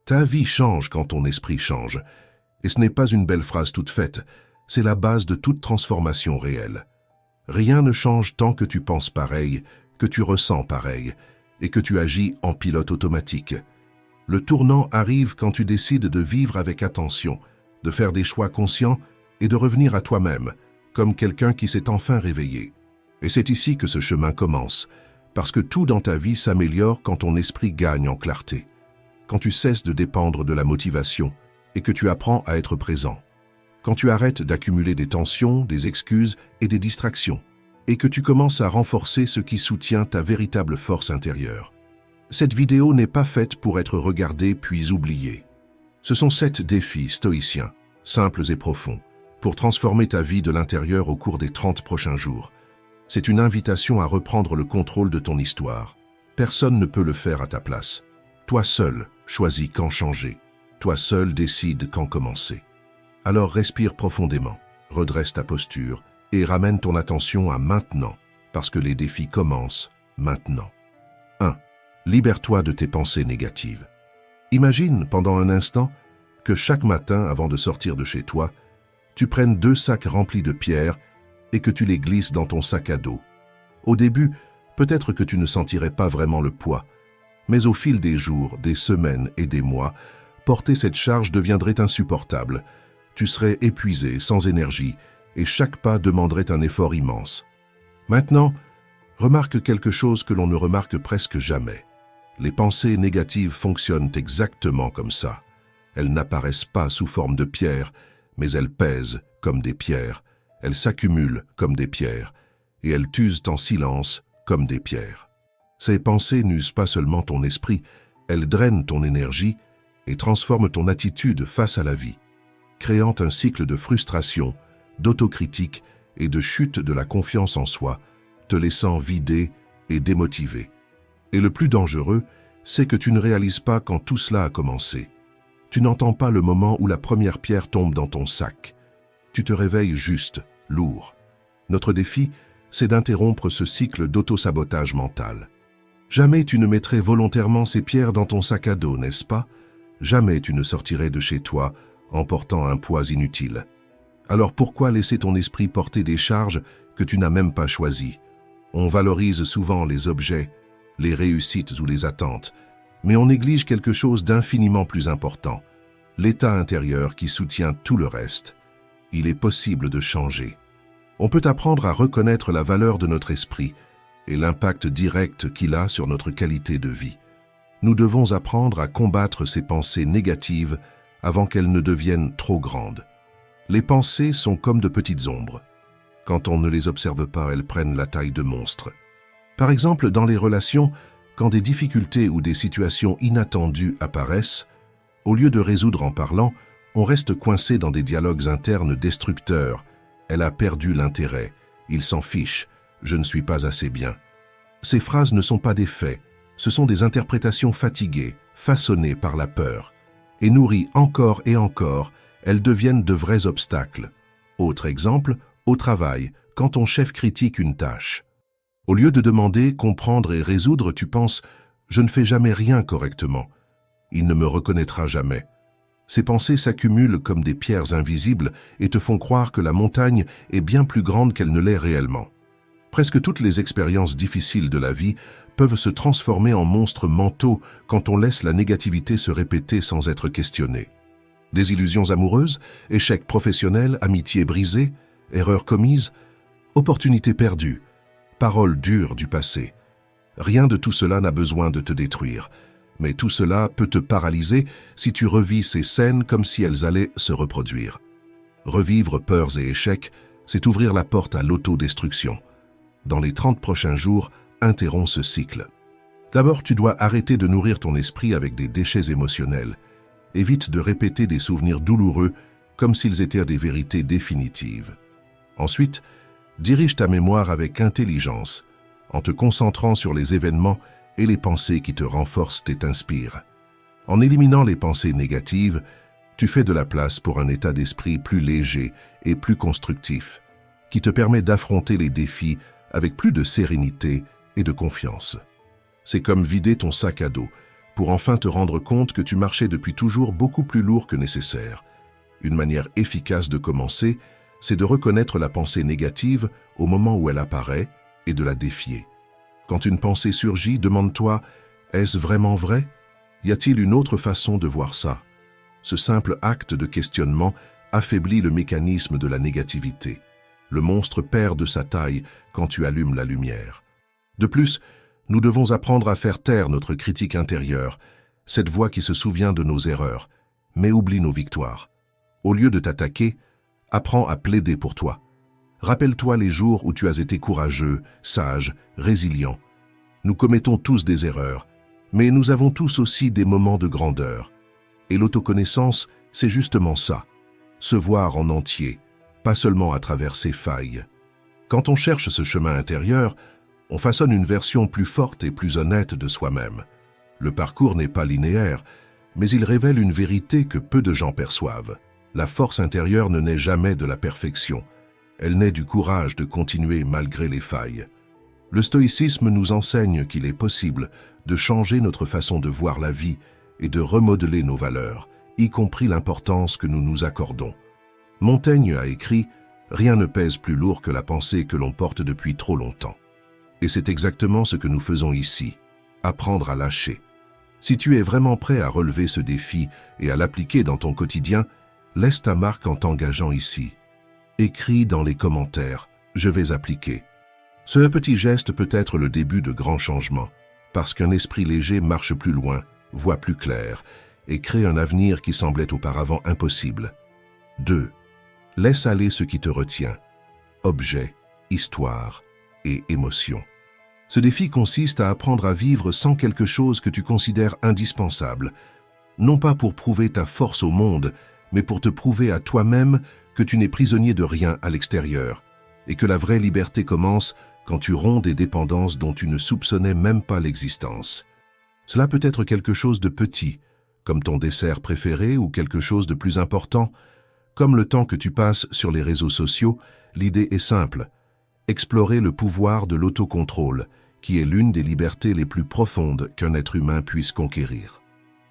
Ta vie change quand ton esprit change. Et ce n'est pas une belle phrase toute faite, c'est la base de toute transformation réelle. Rien ne change tant que tu penses pareil, que tu ressens pareil, et que tu agis en pilote automatique. Le tournant arrive quand tu décides de vivre avec attention, de faire des choix conscients et de revenir à toi-même, comme quelqu'un qui s'est enfin réveillé. Et c'est ici que ce chemin commence, parce que tout dans ta vie s'améliore quand ton esprit gagne en clarté, quand tu cesses de dépendre de la motivation et que tu apprends à être présent, quand tu arrêtes d'accumuler des tensions, des excuses et des distractions, et que tu commences à renforcer ce qui soutient ta véritable force intérieure. Cette vidéo n'est pas faite pour être regardée puis oubliée. Ce sont 7 défis stoïciens, simples et profonds, pour transformer ta vie de l'intérieur au cours des 30 prochains jours. C'est une invitation à reprendre le contrôle de ton histoire. Personne ne peut le faire à ta place. Toi seul choisis quand changer. Toi seul décides quand commencer. Alors respire profondément, redresse ta posture et ramène ton attention à maintenant, parce que les défis commencent maintenant. 1. Libère-toi de tes pensées négatives. Imagine pendant un instant que chaque matin, avant de sortir de chez toi, tu prennes 2 sacs remplis de pierres et que tu les glisses dans ton sac à dos. Au début, peut-être que tu ne sentirais pas vraiment le poids, mais au fil des jours, des semaines et des mois, porter cette charge deviendrait insupportable. Tu serais épuisé, sans énergie, et chaque pas demanderait un effort immense. Maintenant, remarque quelque chose que l'on ne remarque presque jamais. Les pensées négatives fonctionnent exactement comme ça. Elles n'apparaissent pas sous forme de pierres, mais elles pèsent comme des pierres, elles s'accumulent comme des pierres, et elles t'usent en silence comme des pierres. Ces pensées n'usent pas seulement ton esprit, elles drainent ton énergie et transforment ton attitude face à la vie, créant un cycle de frustration, d'autocritique et de chute de la confiance en soi, te laissant vidé et démotivé. Et le plus dangereux, c'est que tu ne réalises pas quand tout cela a commencé. Tu n'entends pas le moment où la première pierre tombe dans ton sac. Tu te réveilles juste, lourd. Notre défi, c'est d'interrompre ce cycle d'auto-sabotage mental. Jamais tu ne mettrais volontairement ces pierres dans ton sac à dos, n'est-ce pas? Jamais tu ne sortirais de chez toi en portant un poids inutile. Alors pourquoi laisser ton esprit porter des charges que tu n'as même pas choisies? On valorise souvent les objets, les réussites ou les attentes, mais on néglige quelque chose d'infiniment plus important, l'état intérieur qui soutient tout le reste. Il est possible de changer. On peut apprendre à reconnaître la valeur de notre esprit et l'impact direct qu'il a sur notre qualité de vie. Nous devons apprendre à combattre ces pensées négatives avant qu'elles ne deviennent trop grandes. Les pensées sont comme de petites ombres. Quand on ne les observe pas, elles prennent la taille de monstres. Par exemple, dans les relations, quand des difficultés ou des situations inattendues apparaissent, au lieu de résoudre en parlant, on reste coincé dans des dialogues internes destructeurs. Elle a perdu l'intérêt, il s'en fiche, je ne suis pas assez bien. Ces phrases ne sont pas des faits, ce sont des interprétations fatiguées, façonnées par la peur. Et nourries encore et encore, elles deviennent de vrais obstacles. Autre exemple, au travail, quand ton chef critique une tâche. Au lieu de demander, comprendre et résoudre, tu penses « je ne fais jamais rien correctement ». Il ne me reconnaîtra jamais. Ces pensées s'accumulent comme des pierres invisibles et te font croire que la montagne est bien plus grande qu'elle ne l'est réellement. Presque toutes les expériences difficiles de la vie peuvent se transformer en monstres mentaux quand on laisse la négativité se répéter sans être questionné. Désillusions amoureuses, échecs professionnels, amitiés brisées, erreurs commises, opportunités perdues, paroles dures du passé. Rien de tout cela n'a besoin de te détruire, mais tout cela peut te paralyser si tu revis ces scènes comme si elles allaient se reproduire. Revivre peurs et échecs, c'est ouvrir la porte à l'autodestruction. Dans les 30 prochains jours, interromps ce cycle. D'abord, tu dois arrêter de nourrir ton esprit avec des déchets émotionnels. Évite de répéter des souvenirs douloureux comme s'ils étaient des vérités définitives. Ensuite, dirige ta mémoire avec intelligence, en te concentrant sur les événements et les pensées qui te renforcent et t'inspirent. En éliminant les pensées négatives, tu fais de la place pour un état d'esprit plus léger et plus constructif, qui te permet d'affronter les défis avec plus de sérénité et de confiance. C'est comme vider ton sac à dos. pour enfin te rendre compte que tu marchais depuis toujours beaucoup plus lourd que nécessaire. Une manière efficace de commencer, c'est de reconnaître la pensée négative au moment où elle apparaît et de la défier. Quand une pensée surgit, demande-toi, est-ce vraiment vrai? Y a-t-il une autre façon de voir ça? Ce simple acte de questionnement affaiblit le mécanisme de la négativité. Le monstre perd de sa taille quand tu allumes la lumière. De plus, nous devons apprendre à faire taire notre critique intérieure, cette voix qui se souvient de nos erreurs, mais oublie nos victoires. Au lieu de t'attaquer, apprends à plaider pour toi. Rappelle-toi les jours où tu as été courageux, sage, résilient. Nous commettons tous des erreurs, mais nous avons tous aussi des moments de grandeur. Et l'autoconnaissance, c'est justement ça. Se voir en entier, pas seulement à travers ses failles. Quand on cherche ce chemin intérieur, on façonne une version plus forte et plus honnête de soi-même. Le parcours n'est pas linéaire, mais il révèle une vérité que peu de gens perçoivent. La force intérieure ne naît jamais de la perfection. Elle naît du courage de continuer malgré les failles. Le stoïcisme nous enseigne qu'il est possible de changer notre façon de voir la vie et de remodeler nos valeurs, y compris l'importance que nous nous accordons. Montaigne a écrit « Rien ne pèse plus lourd que la pensée que l'on porte depuis trop longtemps ». Et c'est exactement ce que nous faisons ici, apprendre à lâcher. Si tu es vraiment prêt à relever ce défi et à l'appliquer dans ton quotidien, laisse ta marque en t'engageant ici. Écris dans les commentaires « Je vais appliquer ». Ce petit geste peut être le début de grands changements, parce qu'un esprit léger marche plus loin, voit plus clair et crée un avenir qui semblait auparavant impossible. 2. Laisse aller ce qui te retient. Objets, histoire et émotions. Ce défi consiste à apprendre à vivre sans quelque chose que tu considères indispensable, non pas pour prouver ta force au monde, mais pour te prouver à toi-même que tu n'es prisonnier de rien à l'extérieur, et que la vraie liberté commence quand tu romps des dépendances dont tu ne soupçonnais même pas l'existence. Cela peut être quelque chose de petit, comme ton dessert préféré, ou quelque chose de plus important, comme le temps que tu passes sur les réseaux sociaux. L'idée est simple, explorer le pouvoir de l'autocontrôle, qui est l'une des libertés les plus profondes qu'un être humain puisse conquérir.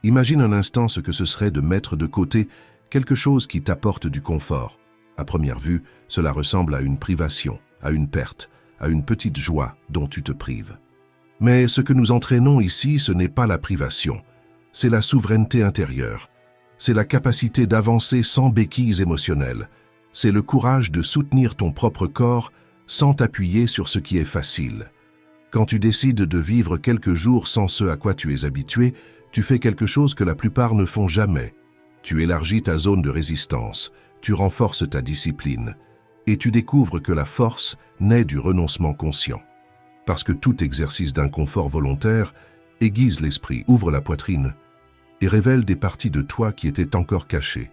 Imagine un instant ce que ce serait de mettre de côté quelque chose qui t'apporte du confort. À première vue, cela ressemble à une privation, à une perte, à une petite joie dont tu te prives. Mais ce que nous entraînons ici, ce n'est pas la privation, c'est la souveraineté intérieure. C'est la capacité d'avancer sans béquilles émotionnelles. C'est le courage de soutenir ton propre corps sans t'appuyer sur ce qui est facile. Quand tu décides de vivre quelques jours sans ce à quoi tu es habitué, tu fais quelque chose que la plupart ne font jamais. Tu élargis ta zone de résistance, tu renforces ta discipline, et tu découvres que la force naît du renoncement conscient. Parce que tout exercice d'inconfort volontaire aiguise l'esprit, ouvre la poitrine et révèle des parties de toi qui étaient encore cachées.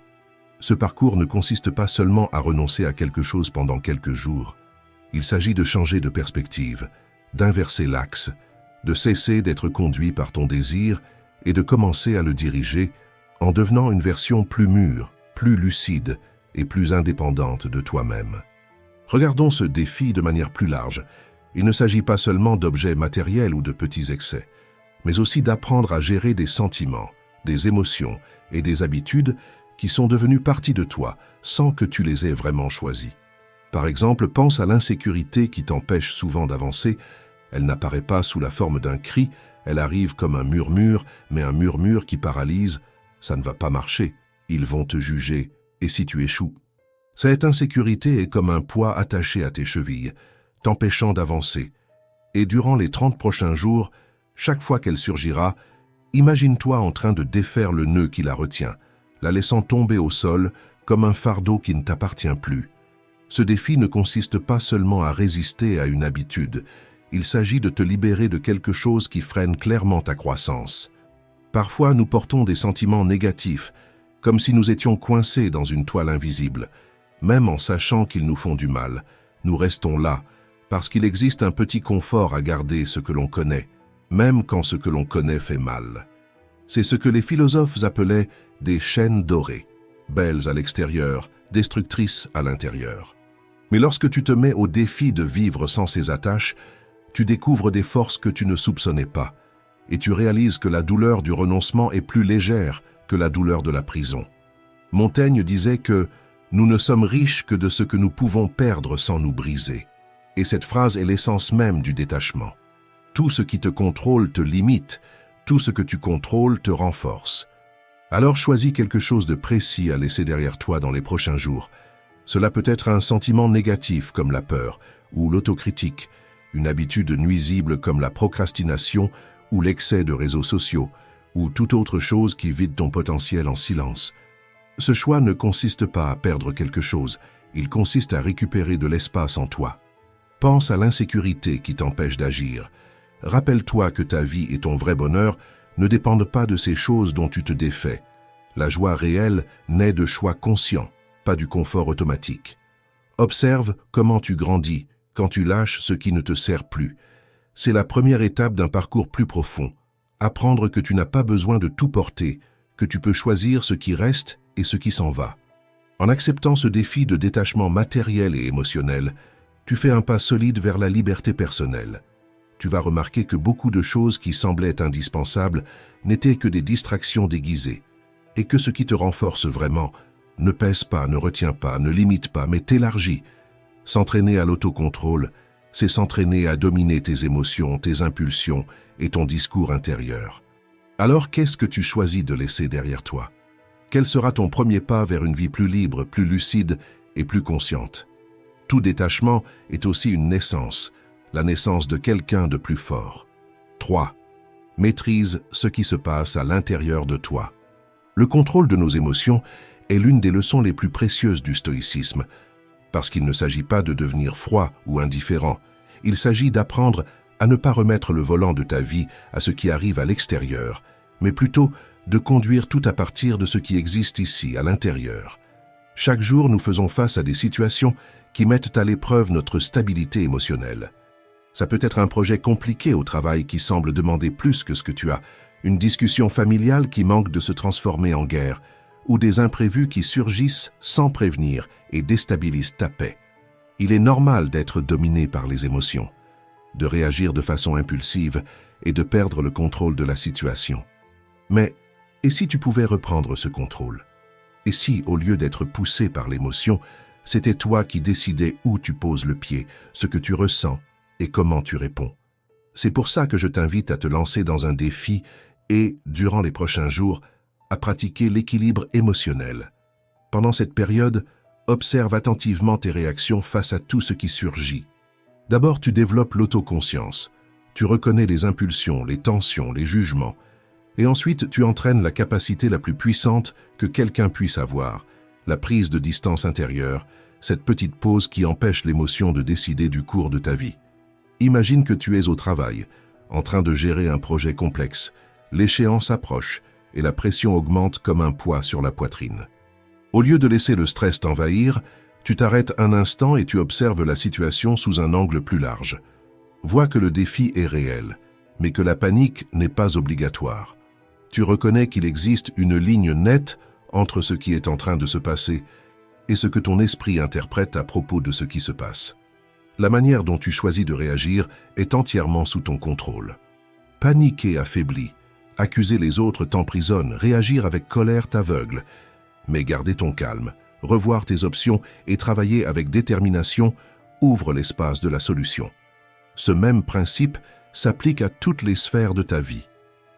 Ce parcours ne consiste pas seulement à renoncer à quelque chose pendant quelques jours. Il s'agit de changer de perspective, d'inverser l'axe, de cesser d'être conduit par ton désir et de commencer à le diriger en devenant une version plus mûre, plus lucide et plus indépendante de toi-même. Regardons ce défi de manière plus large. Il ne s'agit pas seulement d'objets matériels ou de petits excès, mais aussi d'apprendre à gérer des sentiments, des émotions et des habitudes qui sont devenues partie de toi sans que tu les aies vraiment choisis. Par exemple, pense à l'insécurité qui t'empêche souvent d'avancer. Elle n'apparaît pas sous la forme d'un cri, elle arrive comme un murmure, mais un murmure qui paralyse. Ça ne va pas marcher, ils vont te juger, et si tu échoues? Cette insécurité est comme un poids attaché à tes chevilles, t'empêchant d'avancer. Et durant les 30 prochains jours, chaque fois qu'elle surgira, imagine-toi en train de défaire le nœud qui la retient, la laissant tomber au sol comme un fardeau qui ne t'appartient plus. Ce défi ne consiste pas seulement à résister à une habitude, il s'agit de te libérer de quelque chose qui freine clairement ta croissance. Parfois, nous portons des sentiments négatifs, comme si nous étions coincés dans une toile invisible. Même en sachant qu'ils nous font du mal, nous restons là, parce qu'il existe un petit confort à garder ce que l'on connaît, même quand ce que l'on connaît fait mal. C'est ce que les philosophes appelaient des chaînes dorées, belles à l'extérieur, destructrices à l'intérieur. Mais lorsque tu te mets au défi de vivre sans ces attaches, tu découvres des forces que tu ne soupçonnais pas, et tu réalises que la douleur du renoncement est plus légère que la douleur de la prison. Montaigne disait que « nous ne sommes riches que de ce que nous pouvons perdre sans nous briser ». Et cette phrase est l'essence même du détachement. Tout ce qui te contrôle te limite, tout ce que tu contrôles te renforce. Alors choisis quelque chose de précis à laisser derrière toi dans les prochains jours. Cela peut être un sentiment négatif comme la peur ou l'autocritique, une habitude nuisible comme la procrastination ou l'excès de réseaux sociaux, ou toute autre chose qui vide ton potentiel en silence. Ce choix ne consiste pas à perdre quelque chose, il consiste à récupérer de l'espace en toi. Pense à l'insécurité qui t'empêche d'agir. Rappelle-toi que ta vie et ton vrai bonheur ne dépendent pas de ces choses dont tu te défais. La joie réelle naît de choix conscients, pas du confort automatique. Observe comment tu grandis quand tu lâches ce qui ne te sert plus. C'est la première étape d'un parcours plus profond. Apprendre que tu n'as pas besoin de tout porter, que tu peux choisir ce qui reste et ce qui s'en va. En acceptant ce défi de détachement matériel et émotionnel, tu fais un pas solide vers la liberté personnelle. Tu vas remarquer que beaucoup de choses qui semblaient indispensables n'étaient que des distractions déguisées, et que ce qui te renforce vraiment ne pèse pas, ne retient pas, ne limite pas, mais t'élargit. S'entraîner à l'autocontrôle, c'est s'entraîner à dominer tes émotions, tes impulsions et ton discours intérieur. Alors qu'est-ce que tu choisis de laisser derrière toi? Quel sera ton premier pas vers une vie plus libre, plus lucide et plus consciente? Tout détachement est aussi une naissance, la naissance de quelqu'un de plus fort. 3. Maîtrise ce qui se passe à l'intérieur de toi. Le contrôle de nos émotions est l'une des leçons les plus précieuses du stoïcisme, parce qu'il ne s'agit pas de devenir froid ou indifférent, il s'agit d'apprendre à ne pas remettre le volant de ta vie à ce qui arrive à l'extérieur, mais plutôt de conduire tout à partir de ce qui existe ici, à l'intérieur. Chaque jour, nous faisons face à des situations qui mettent à l'épreuve notre stabilité émotionnelle. Ça peut être un projet compliqué au travail qui semble demander plus que ce que tu as, une discussion familiale qui manque de se transformer en guerre, ou des imprévus qui surgissent sans prévenir et déstabilisent ta paix. Il est normal d'être dominé par les émotions, de réagir de façon impulsive et de perdre le contrôle de la situation. Mais, et si tu pouvais reprendre ce contrôle? Et si, au lieu d'être poussé par l'émotion, c'était toi qui décidais où tu poses le pied, ce que tu ressens et comment tu réponds? C'est pour ça que je t'invite à te lancer dans un défi et, durant les prochains jours, à pratiquer l'équilibre émotionnel. Pendant cette période, observe attentivement tes réactions face à tout ce qui surgit. D'abord, tu développes l'autoconscience. Tu reconnais les impulsions, les tensions, les jugements. Et ensuite, tu entraînes la capacité la plus puissante que quelqu'un puisse avoir, la prise de distance intérieure, cette petite pause qui empêche l'émotion de décider du cours de ta vie. Imagine que tu es au travail, en train de gérer un projet complexe. L'échéance approche et la pression augmente comme un poids sur la poitrine. Au lieu de laisser le stress t'envahir, tu t'arrêtes un instant et tu observes la situation sous un angle plus large. Vois que le défi est réel, mais que la panique n'est pas obligatoire. Tu reconnais qu'il existe une ligne nette entre ce qui est en train de se passer et ce que ton esprit interprète à propos de ce qui se passe. La manière dont tu choisis de réagir est entièrement sous ton contrôle. Paniquer affaiblit, accuser les autres t'emprisonne, réagir avec colère t'aveugle. Mais garder ton calme, revoir tes options et travailler avec détermination ouvre l'espace de la solution. Ce même principe s'applique à toutes les sphères de ta vie.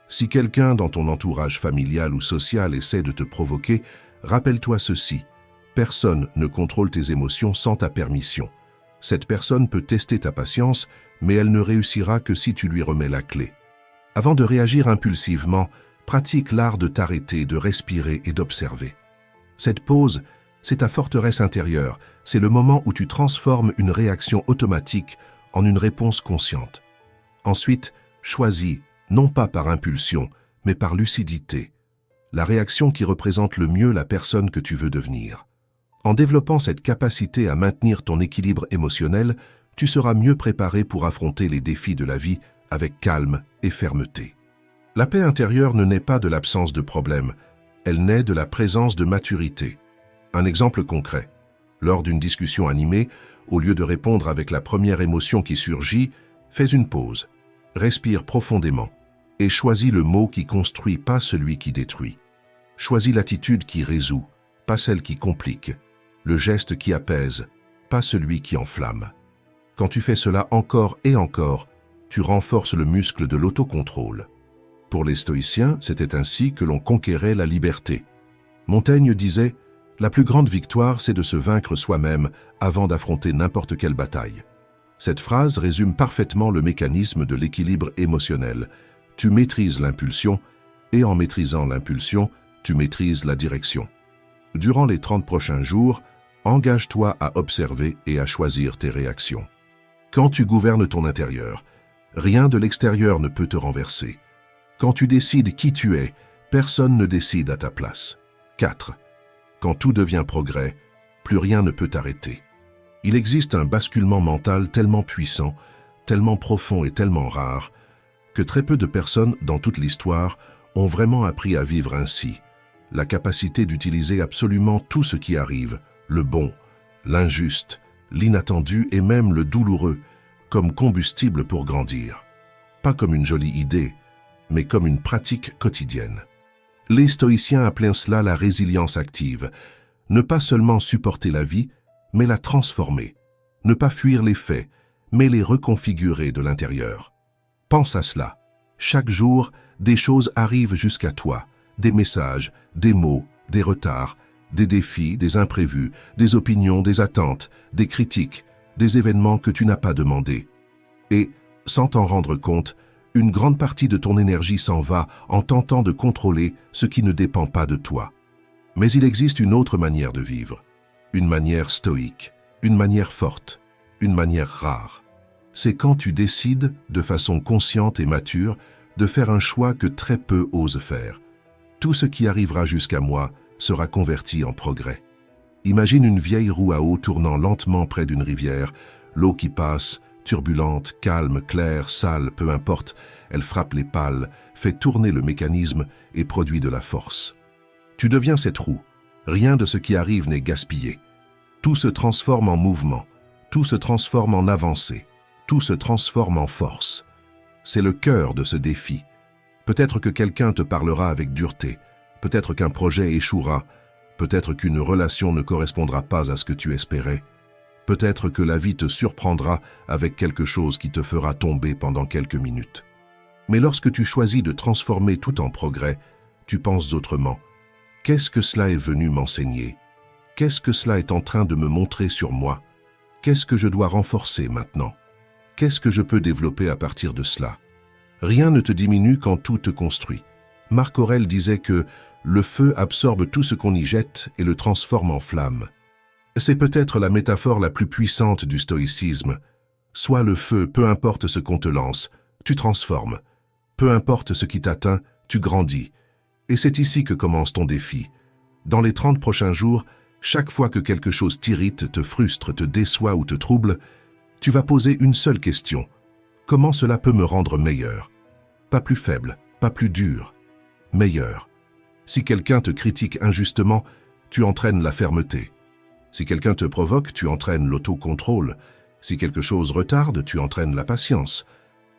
Si quelqu'un dans ton entourage familial ou social essaie de te provoquer, rappelle-toi ceci. Personne ne contrôle tes émotions sans ta permission. Cette personne peut tester ta patience, mais elle ne réussira que si tu lui remets la clé. Avant de réagir impulsivement, pratique l'art de t'arrêter, de respirer et d'observer. Cette pause, c'est ta forteresse intérieure, c'est le moment où tu transformes une réaction automatique en une réponse consciente. Ensuite, choisis, non pas par impulsion, mais par lucidité, la réaction qui représente le mieux la personne que tu veux devenir. En développant cette capacité à maintenir ton équilibre émotionnel, tu seras mieux préparé pour affronter les défis de la vie avec calme et fermeté. La paix intérieure ne naît pas de l'absence de problèmes, elle naît de la présence de maturité. Un exemple concret. Lors d'une discussion animée, au lieu de répondre avec la première émotion qui surgit, fais une pause, respire profondément Et choisis le mot qui construit, pas celui qui détruit. Choisis l'attitude qui résout, pas celle qui complique. Le geste qui apaise, pas celui qui enflamme. Quand tu fais cela encore et encore, tu renforces le muscle de l'autocontrôle. Pour les stoïciens, c'était ainsi que l'on conquérait la liberté. Montaigne disait « La plus grande victoire, c'est de se vaincre soi-même avant d'affronter n'importe quelle bataille ». Cette phrase résume parfaitement le mécanisme de l'équilibre émotionnel. Tu maîtrises l'impulsion, et en maîtrisant l'impulsion, tu maîtrises la direction. Durant les 30 prochains jours, engage-toi à observer et à choisir tes réactions. Quand tu gouvernes ton intérieur, rien de l'extérieur ne peut te renverser. Quand tu décides qui tu es, personne ne décide à ta place. 4. Quand tout devient progrès, plus rien ne peut t'arrêter. Il existe un basculement mental tellement puissant, tellement profond et tellement rare, que très peu de personnes dans toute l'histoire ont vraiment appris à vivre ainsi. La capacité d'utiliser absolument tout ce qui arrive, le bon, l'injuste, l'inattendu et même le douloureux, comme combustible pour grandir. Pas comme une jolie idée, mais comme une pratique quotidienne. Les stoïciens appelaient cela la résilience active. Ne pas seulement supporter la vie, mais la transformer. Ne pas fuir les faits, mais les reconfigurer de l'intérieur. Pense à cela. Chaque jour, des choses arrivent jusqu'à toi. Des messages, des mots, des retards, des défis, des imprévus, des opinions, des attentes, des critiques, des événements que tu n'as pas demandés. Et, sans t'en rendre compte, une grande partie de ton énergie s'en va en tentant de contrôler ce qui ne dépend pas de toi. Mais il existe une autre manière de vivre, une manière stoïque, une manière forte, une manière rare. C'est quand tu décides, de façon consciente et mature, de faire un choix que très peu osent faire. Tout ce qui arrivera jusqu'à moi sera converti en progrès. Imagine une vieille roue à eau tournant lentement près d'une rivière, l'eau qui passe, turbulente, calme, claire, sale, peu importe, elle frappe les pales, fait tourner le mécanisme et produit de la force. Tu deviens cette roue. Rien de ce qui arrive n'est gaspillé. Tout se transforme en mouvement, tout se transforme en avancée, tout se transforme en force. C'est le cœur de ce défi. Peut-être que quelqu'un te parlera avec dureté, peut-être qu'un projet échouera, peut-être qu'une relation ne correspondra pas à ce que tu espérais. Peut-être que la vie te surprendra avec quelque chose qui te fera tomber pendant quelques minutes. Mais lorsque tu choisis de transformer tout en progrès, tu penses autrement. Qu'est-ce que cela est venu m'enseigner? Qu'est-ce que cela est en train de me montrer sur moi? Qu'est-ce que je dois renforcer maintenant? Qu'est-ce que je peux développer à partir de cela? Rien ne te diminue quand tout te construit. Marc Aurèle disait que le feu absorbe tout ce qu'on y jette et le transforme en flamme. C'est peut-être la métaphore la plus puissante du stoïcisme. Sois le feu, peu importe ce qu'on te lance, tu transformes. Peu importe ce qui t'atteint, tu grandis. Et c'est ici que commence ton défi. Dans les 30 prochains jours, chaque fois que quelque chose t'irrite, te frustre, te déçoit ou te trouble, tu vas poser une seule question. Comment cela peut me rendre meilleur? Pas plus faible, pas plus dur. Meilleur. Si quelqu'un te critique injustement, tu entraînes la fermeté. Si quelqu'un te provoque, tu entraînes l'autocontrôle. Si quelque chose retarde, tu entraînes la patience.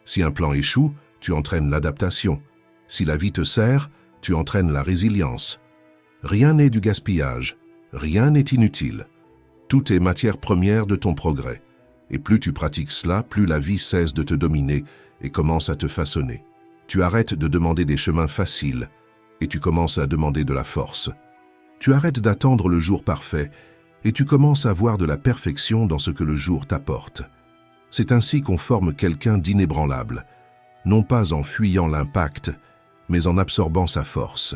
Si un plan échoue, tu entraînes l'adaptation. Si la vie te sert, tu entraînes la résilience. Rien n'est du gaspillage, rien n'est inutile. Tout est matière première de ton progrès. Et plus tu pratiques cela, plus la vie cesse de te dominer et commence à te façonner. Tu arrêtes de demander des chemins faciles et tu commences à demander de la force. Tu arrêtes d'attendre le jour parfait et tu commences à voir de la perfection dans ce que le jour t'apporte. C'est ainsi qu'on forme quelqu'un d'inébranlable, non pas en fuyant l'impact, mais en absorbant sa force.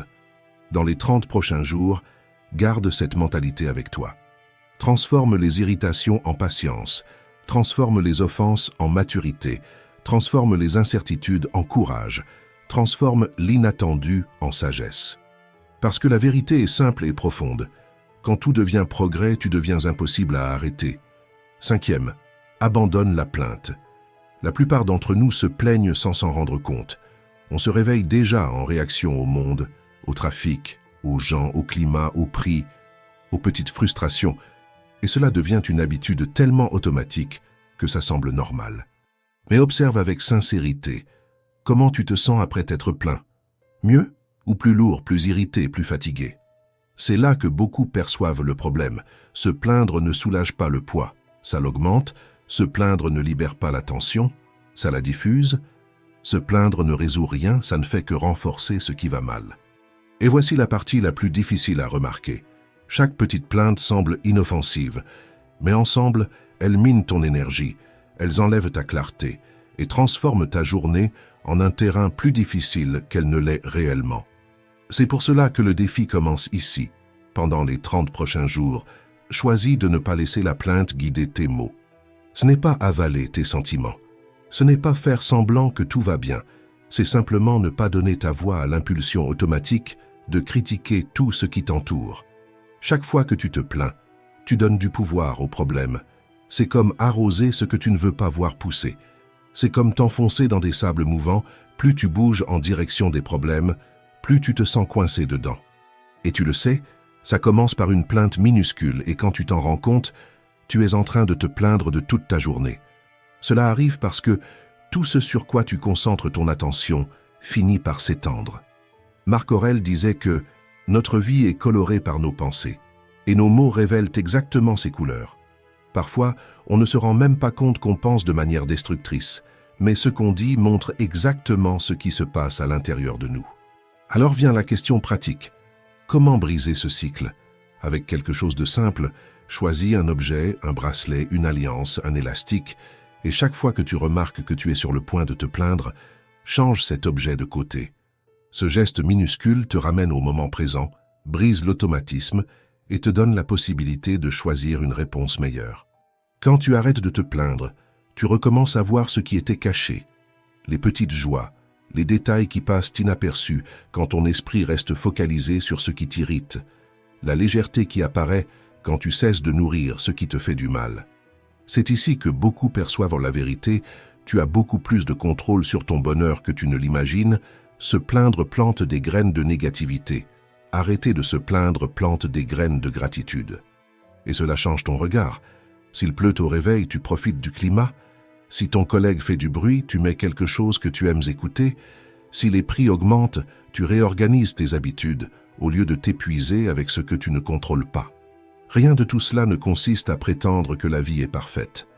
Dans les 30 prochains jours, garde cette mentalité avec toi. Transforme les irritations en patience, transforme les offenses en maturité, transforme les incertitudes en courage, transforme l'inattendu en sagesse. Parce que la vérité est simple et profonde. Quand tout devient progrès, tu deviens impossible à arrêter. 5e, abandonne la plainte. La plupart d'entre nous se plaignent sans s'en rendre compte. On se réveille déjà en réaction au monde, au trafic, aux gens, au climat, au prix, aux petites frustrations. Et cela devient une habitude tellement automatique que ça semble normal. Mais observe avec sincérité. Comment tu te sens après t'être plaint? Mieux ou plus lourd, plus irrité, plus fatigué? C'est là que beaucoup perçoivent le problème. Se plaindre ne soulage pas le poids, ça l'augmente. Se plaindre ne libère pas la tension, ça la diffuse. Se plaindre ne résout rien, ça ne fait que renforcer ce qui va mal. Et voici la partie la plus difficile à remarquer. Chaque petite plainte semble inoffensive, mais ensemble, elles minent ton énergie, elles enlèvent ta clarté et transforment ta journée en un terrain plus difficile qu'elle ne l'est réellement. C'est pour cela que le défi commence ici. Pendant les 30 prochains jours, choisis de ne pas laisser la plainte guider tes mots. Ce n'est pas avaler tes sentiments. Ce n'est pas faire semblant que tout va bien. C'est simplement ne pas donner ta voix à l'impulsion automatique de critiquer tout ce qui t'entoure. Chaque fois que tu te plains, tu donnes du pouvoir au problème. C'est comme arroser ce que tu ne veux pas voir pousser. C'est comme t'enfoncer dans des sables mouvants. Plus tu bouges en direction des problèmes, plus tu te sens coincé dedans. Et tu le sais, ça commence par une plainte minuscule et quand tu t'en rends compte, tu es en train de te plaindre de toute ta journée. Cela arrive parce que tout ce sur quoi tu concentres ton attention finit par s'étendre. Marc Aurèle disait que notre vie est colorée par nos pensées et nos mots révèlent exactement ces couleurs. Parfois, on ne se rend même pas compte qu'on pense de manière destructrice, mais ce qu'on dit montre exactement ce qui se passe à l'intérieur de nous. Alors vient la question pratique. Comment briser ce cycle? Avec quelque chose de simple, choisis un objet, un bracelet, une alliance, un élastique, et chaque fois que tu remarques que tu es sur le point de te plaindre, change cet objet de côté. Ce geste minuscule te ramène au moment présent, brise l'automatisme et te donne la possibilité de choisir une réponse meilleure. Quand tu arrêtes de te plaindre, tu recommences à voir ce qui était caché, les petites joies, les détails qui passent inaperçus quand ton esprit reste focalisé sur ce qui t'irrite, la légèreté qui apparaît quand tu cesses de nourrir ce qui te fait du mal. C'est ici que beaucoup perçoivent la vérité, tu as beaucoup plus de contrôle sur ton bonheur que tu ne l'imagines. Se plaindre plante des graines de négativité. Arrêter de se plaindre plante des graines de gratitude. Et cela change ton regard. S'il pleut au réveil, tu profites du climat. Si ton collègue fait du bruit, tu mets quelque chose que tu aimes écouter. Si les prix augmentent, tu réorganises tes habitudes, au lieu de t'épuiser avec ce que tu ne contrôles pas. Rien de tout cela ne consiste à prétendre que la vie est parfaite.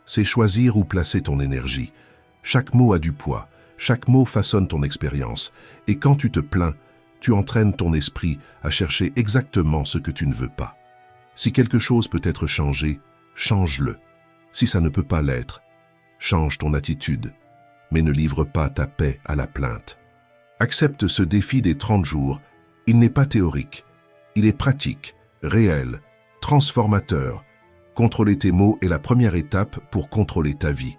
C'est choisir où placer ton énergie. Chaque mot a du poids, chaque mot façonne ton expérience, et quand tu te plains, tu entraînes ton esprit à chercher exactement ce que tu ne veux pas. Si quelque chose peut être changé, change-le. Si ça ne peut pas l'être, change ton attitude, mais ne livre pas ta paix à la plainte. Accepte ce défi des 30 jours. Il n'est pas théorique, il est pratique, réel, transformateur. Contrôler tes mots est la première étape pour contrôler ta vie.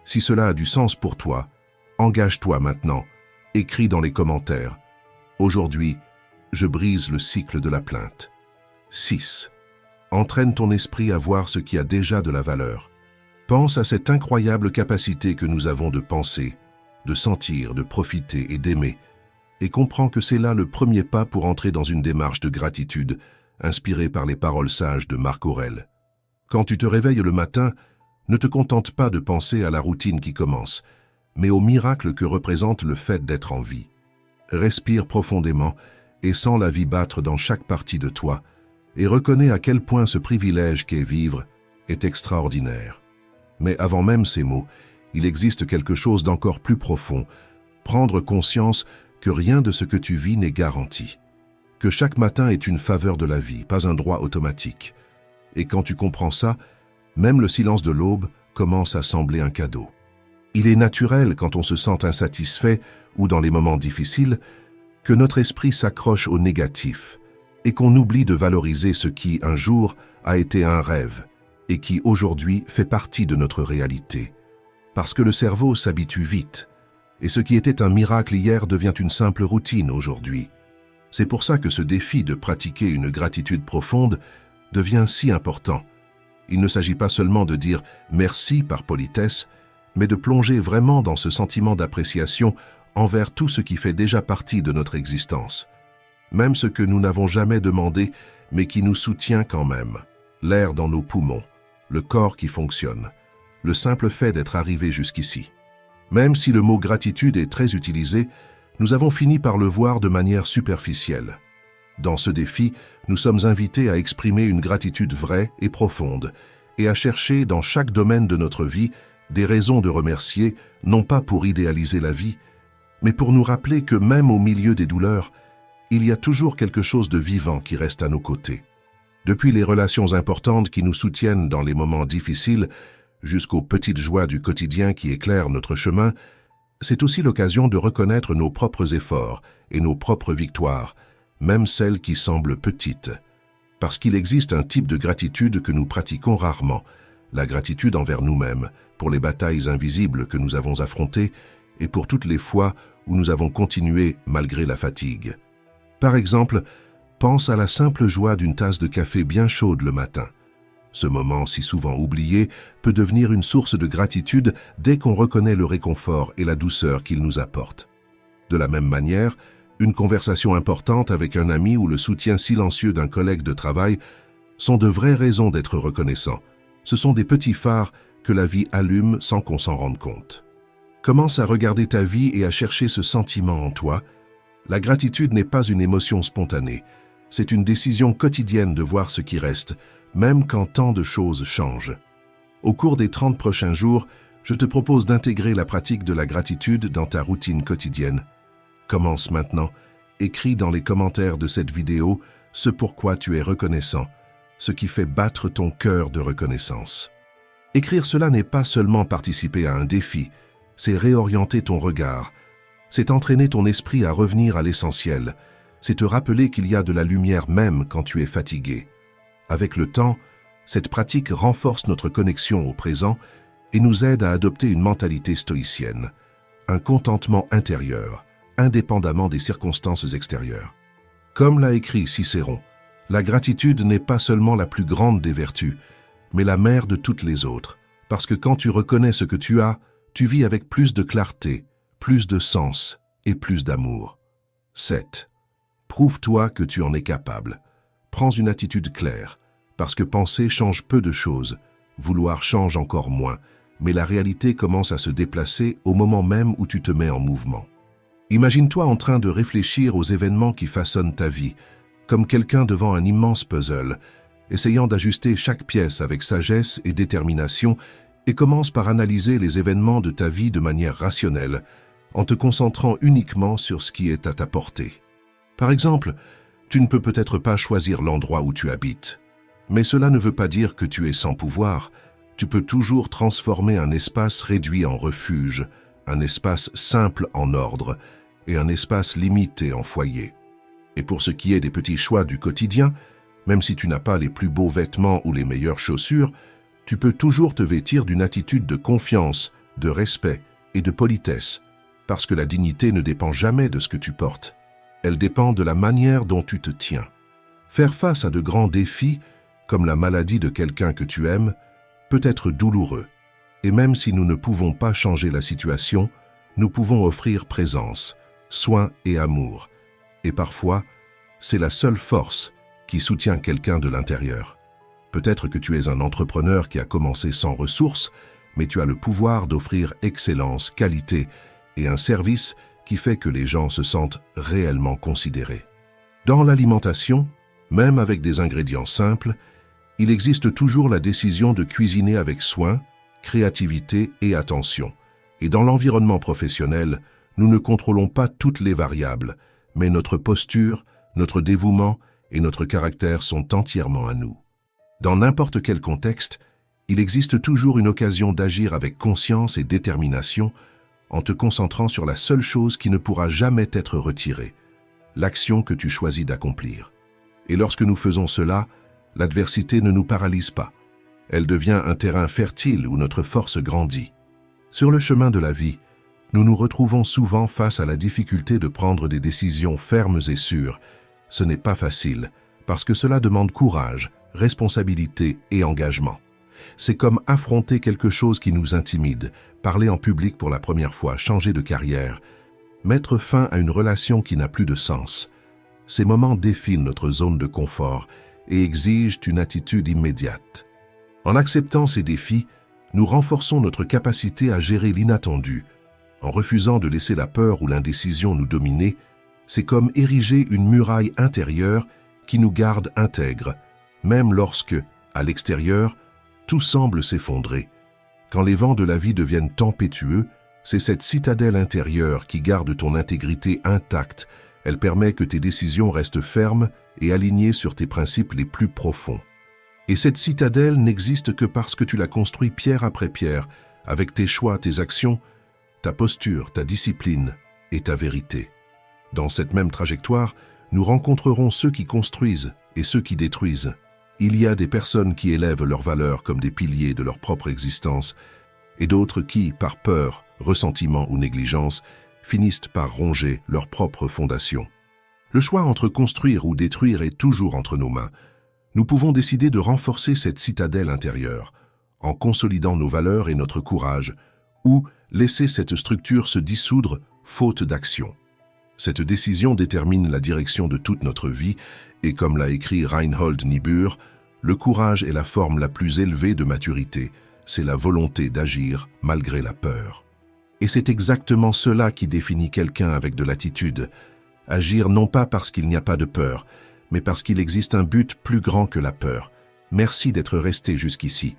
Si cela a du sens pour toi, engage-toi maintenant. Écris dans les commentaires. Aujourd'hui, je brise le cycle de la plainte. 6. Entraîne ton esprit à voir ce qui a déjà de la valeur. Pense à cette incroyable capacité que nous avons de penser, de sentir, de profiter et d'aimer, et comprends que c'est là le premier pas pour entrer dans une démarche de gratitude, inspirée par les paroles sages de Marc Aurèle. Quand tu te réveilles le matin, ne te contente pas de penser à la routine qui commence, mais au miracle que représente le fait d'être en vie. Respire profondément et sens la vie battre dans chaque partie de toi, et reconnais à quel point ce privilège qu'est vivre est extraordinaire. Mais avant même ces mots, il existe quelque chose d'encore plus profond, prendre conscience que rien de ce que tu vis n'est garanti, que chaque matin est une faveur de la vie, pas un droit automatique. Et quand tu comprends ça, même le silence de l'aube commence à sembler un cadeau. Il est naturel, quand on se sent insatisfait ou dans les moments difficiles, que notre esprit s'accroche au négatif et qu'on oublie de valoriser ce qui, un jour, a été un rêve et qui, aujourd'hui, fait partie de notre réalité. Parce que le cerveau s'habitue vite, et ce qui était un miracle hier devient une simple routine aujourd'hui. C'est pour ça que ce défi de pratiquer une gratitude profonde devient si important. Il ne s'agit pas seulement de dire « merci » par politesse, mais de plonger vraiment dans ce sentiment d'appréciation envers tout ce qui fait déjà partie de notre existence. Même ce que nous n'avons jamais demandé, mais qui nous soutient quand même. L'air dans nos poumons, le corps qui fonctionne, le simple fait d'être arrivé jusqu'ici. Même si le mot gratitude est très utilisé, nous avons fini par le voir de manière superficielle. Dans ce défi, nous sommes invités à exprimer une gratitude vraie et profonde, et à chercher dans chaque domaine de notre vie des raisons de remercier, non pas pour idéaliser la vie, mais pour nous rappeler que même au milieu des douleurs, il y a toujours quelque chose de vivant qui reste à nos côtés. Depuis les relations importantes qui nous soutiennent dans les moments difficiles, jusqu'aux petites joies du quotidien qui éclairent notre chemin, c'est aussi l'occasion de reconnaître nos propres efforts et nos propres victoires, même celles qui semblent petites. Parce qu'il existe un type de gratitude que nous pratiquons rarement, la gratitude envers nous-mêmes, pour les batailles invisibles que nous avons affrontées et pour toutes les fois où nous avons continué malgré la fatigue. Par exemple, pense à la simple joie d'une tasse de café bien chaude le matin. Ce moment si souvent oublié peut devenir une source de gratitude dès qu'on reconnaît le réconfort et la douceur qu'il nous apporte. De la même manière, une conversation importante avec un ami ou le soutien silencieux d'un collègue de travail sont de vraies raisons d'être reconnaissant. Ce sont des petits phares que la vie allume sans qu'on s'en rende compte. Commence à regarder ta vie et à chercher ce sentiment en toi. La gratitude n'est pas une émotion spontanée, c'est une décision quotidienne de voir ce qui reste, même quand tant de choses changent. Au cours des 30 prochains jours, je te propose d'intégrer la pratique de la gratitude dans ta routine quotidienne. Commence maintenant, écris dans les commentaires de cette vidéo ce pourquoi tu es reconnaissant, ce qui fait battre ton cœur de reconnaissance. Écrire cela n'est pas seulement participer à un défi, c'est réorienter ton regard, c'est entraîner ton esprit à revenir à l'essentiel, c'est te rappeler qu'il y a de la lumière même quand tu es fatigué. Avec le temps, cette pratique renforce notre connexion au présent et nous aide à adopter une mentalité stoïcienne, un contentement intérieur, indépendamment des circonstances extérieures. Comme l'a écrit Cicéron, la gratitude n'est pas seulement la plus grande des vertus, mais la mère de toutes les autres, parce que quand tu reconnais ce que tu as, tu vis avec plus de clarté, plus de sens et plus d'amour. 7. Prouve-toi que tu en es capable. Prends une attitude claire, parce que penser change peu de choses, vouloir change encore moins, mais la réalité commence à se déplacer au moment même où tu te mets en mouvement. Imagine-toi en train de réfléchir aux événements qui façonnent ta vie, comme quelqu'un devant un immense puzzle, essayant d'ajuster chaque pièce avec sagesse et détermination, et commence par analyser les événements de ta vie de manière rationnelle, en te concentrant uniquement sur ce qui est à ta portée. Par exemple, tu ne peux peut-être pas choisir l'endroit où tu habites, mais cela ne veut pas dire que tu es sans pouvoir. Tu peux toujours transformer un espace réduit en refuge, un espace simple en ordre, et un espace limité en foyer. Et pour ce qui est des petits choix du quotidien, même si tu n'as pas les plus beaux vêtements ou les meilleures chaussures, tu peux toujours te vêtir d'une attitude de confiance, de respect et de politesse, parce que la dignité ne dépend jamais de ce que tu portes. Elle dépend de la manière dont tu te tiens. Faire face à de grands défis, comme la maladie de quelqu'un que tu aimes, peut être douloureux. Et même si nous ne pouvons pas changer la situation, nous pouvons offrir présence, soin et amour. Et parfois, c'est la seule force qui soutient quelqu'un de l'intérieur. Peut-être que tu es un entrepreneur qui a commencé sans ressources, mais tu as le pouvoir d'offrir excellence, qualité et un service qui fait que les gens se sentent réellement considérés. Dans l'alimentation, même avec des ingrédients simples, il existe toujours la décision de cuisiner avec soin, créativité et attention. Et dans l'environnement professionnel, nous ne contrôlons pas toutes les variables, mais notre posture, notre dévouement et notre caractère sont entièrement à nous. Dans n'importe quel contexte, il existe toujours une occasion d'agir avec conscience et détermination en te concentrant sur la seule chose qui ne pourra jamais t'être retirée, l'action que tu choisis d'accomplir. Et lorsque nous faisons cela, l'adversité ne nous paralyse pas. Elle devient un terrain fertile où notre force grandit. Sur le chemin de la vie, nous nous retrouvons souvent face à la difficulté de prendre des décisions fermes et sûres. Ce n'est pas facile, parce que cela demande courage, responsabilité et engagement. C'est comme affronter quelque chose qui nous intimide, parler en public pour la première fois, changer de carrière, mettre fin à une relation qui n'a plus de sens. Ces moments défient notre zone de confort et exigent une attitude immédiate. En acceptant ces défis, nous renforçons notre capacité à gérer l'inattendu, En refusant de laisser la peur ou l'indécision nous dominer, c'est comme ériger une muraille intérieure qui nous garde intègres, même lorsque, à l'extérieur, tout semble s'effondrer. Quand les vents de la vie deviennent tempétueux, c'est cette citadelle intérieure qui garde ton intégrité intacte. Elle permet que tes décisions restent fermes et alignées sur tes principes les plus profonds. Et cette citadelle n'existe que parce que tu l'as construite pierre après pierre, avec tes choix, tes actions, ta posture, ta discipline et ta vérité. Dans cette même trajectoire, nous rencontrerons ceux qui construisent et ceux qui détruisent. Il y a des personnes qui élèvent leurs valeurs comme des piliers de leur propre existence, et d'autres qui, par peur, ressentiment ou négligence, finissent par ronger leur propre fondation. Le choix entre construire ou détruire est toujours entre nos mains. Nous pouvons décider de renforcer cette citadelle intérieure, en consolidant nos valeurs et notre courage, ou laisser cette structure se dissoudre faute d'action. Cette décision détermine la direction de toute notre vie et, comme l'a écrit Reinhold Niebuhr, le courage est la forme la plus élevée de maturité, c'est la volonté d'agir malgré la peur. Et c'est exactement cela qui définit quelqu'un avec de l'attitude. Agir non pas parce qu'il n'y a pas de peur, mais parce qu'il existe un but plus grand que la peur. Merci d'être resté jusqu'ici.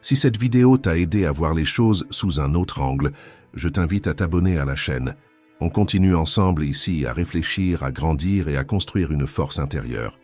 Si cette vidéo t'a aidé à voir les choses sous un autre angle, je t'invite à t'abonner à la chaîne. On continue ensemble ici à réfléchir, à grandir et à construire une force intérieure.